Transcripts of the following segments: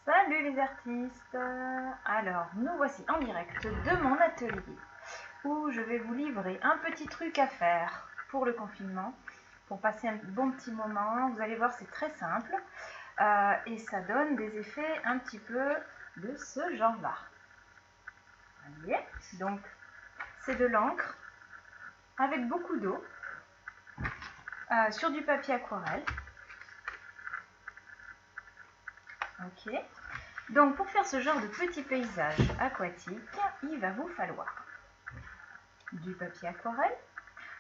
Salut les artistes! Alors, nous voici en direct de mon atelier où je vais vous livrer un petit truc à faire pour le confinement, pour passer un bon petit moment. Vous allez voir, c'est très simple et ça donne des effets un petit peu de ce genre-là. Voyez? Donc, c'est de l'encre avec beaucoup d'eau sur du papier aquarelle. Ok. Donc pour faire ce genre de petit paysage aquatique, il va vous falloir du papier aquarelle.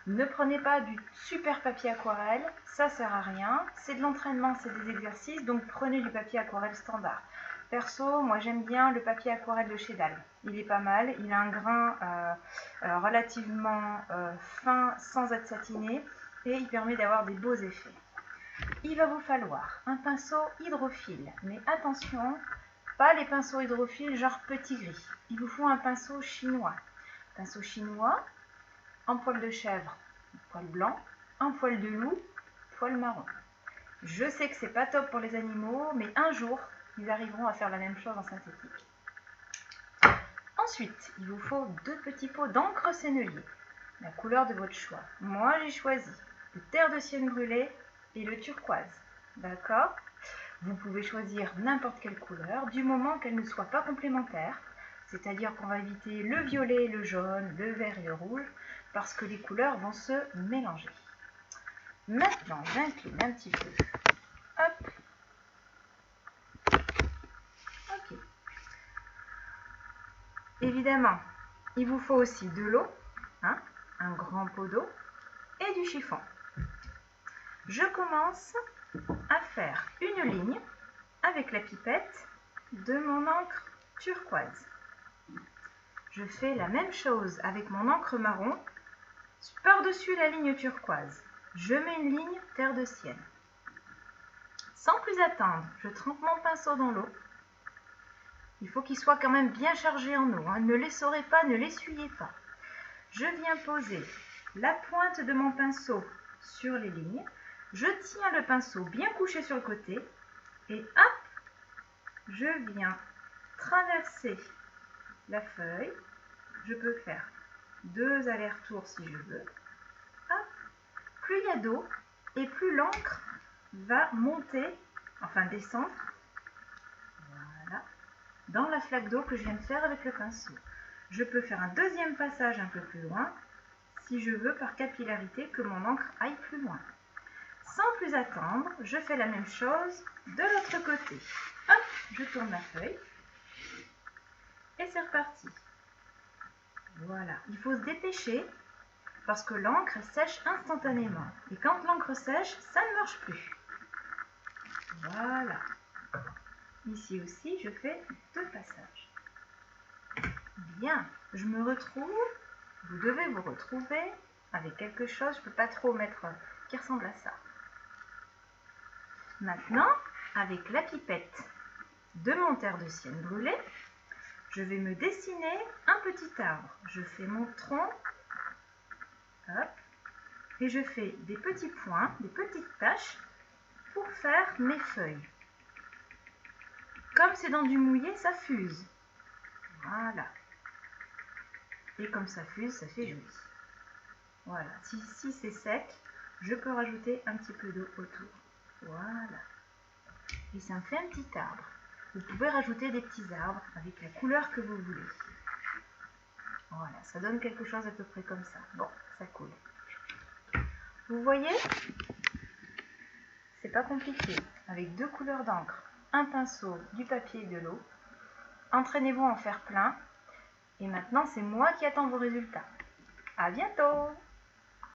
Ne prenez pas du super papier aquarelle, ça sert à rien. C'est de l'entraînement, c'est des exercices, donc prenez du papier aquarelle standard. Perso, moi j'aime bien le papier aquarelle de chez Dalle. Il est pas mal, il a un grain relativement fin sans être satiné et il permet d'avoir des beaux effets. Il va vous falloir un pinceau hydrophile, mais attention, pas les pinceaux hydrophiles genre petit gris. Il vous faut un pinceau chinois. Pinceau chinois, en poil de chèvre, poil blanc, en poil de loup, poil marron. Je sais que c'est pas top pour les animaux, mais un jour, ils arriveront à faire la même chose en synthétique. Ensuite, il vous faut 2 petits pots d'encre sennelier, la couleur de votre choix. Moi, j'ai choisi le terre de sienne brûlée et le turquoise. D'accord ? Vous pouvez choisir n'importe quelle couleur, du moment qu'elle ne soit pas complémentaire, c'est-à-dire qu'on va éviter le violet, le jaune, le vert et le rouge, parce que les couleurs vont se mélanger. Maintenant, j'incline un petit peu. Hop. Ok. Évidemment, il vous faut aussi de l'eau, hein, un grand pot d'eau, et du chiffon. Je commence à faire une ligne avec la pipette de mon encre turquoise. Je fais la même chose avec mon encre marron par-dessus la ligne turquoise. Je mets une ligne terre de sienne. Sans plus attendre, je trempe mon pinceau dans l'eau. Il faut qu'il soit quand même bien chargé en eau, hein. Ne l'essorez pas, ne l'essuyez pas. Je viens poser la pointe de mon pinceau sur les lignes. Je tiens le pinceau bien couché sur le côté et hop, je viens traverser la feuille. Je peux faire 2 allers-retours si je veux. Hop. Plus il y a d'eau et plus l'encre va monter, enfin descendre, voilà, dans la flaque d'eau que je viens de faire avec le pinceau. Je peux faire un deuxième passage un peu plus loin, si je veux par capillarité que mon encre aille plus loin. Sans plus attendre, je fais la même chose de l'autre côté. Hop, je tourne la feuille et c'est reparti. Voilà, il faut se dépêcher parce que l'encre sèche instantanément. Et quand l'encre sèche, ça ne marche plus. Voilà. Ici aussi, je fais 2 passages. Bien, je me retrouve. Vous devez vous retrouver avec quelque chose, je ne peux pas trop mettre, qui ressemble à ça. Maintenant, avec la pipette de mon terre de sienne brûlée, je vais me dessiner un petit arbre. Je fais mon tronc, hop, et je fais des petits points, des petites taches pour faire mes feuilles. Comme c'est dans du mouillé, ça fuse. Voilà. Et comme ça fuse, ça fait joli. Voilà. Si c'est sec, je peux rajouter un petit peu d'eau autour. Voilà. Et ça me fait un petit arbre. Vous pouvez rajouter des petits arbres avec la couleur que vous voulez. Voilà, ça donne quelque chose à peu près comme ça. Bon, ça coule. Vous voyez? C'est pas compliqué. Avec 2 couleurs d'encre, un pinceau, du papier et de l'eau. Entraînez-vous à en faire plein. Et maintenant, c'est moi qui attends vos résultats. À bientôt!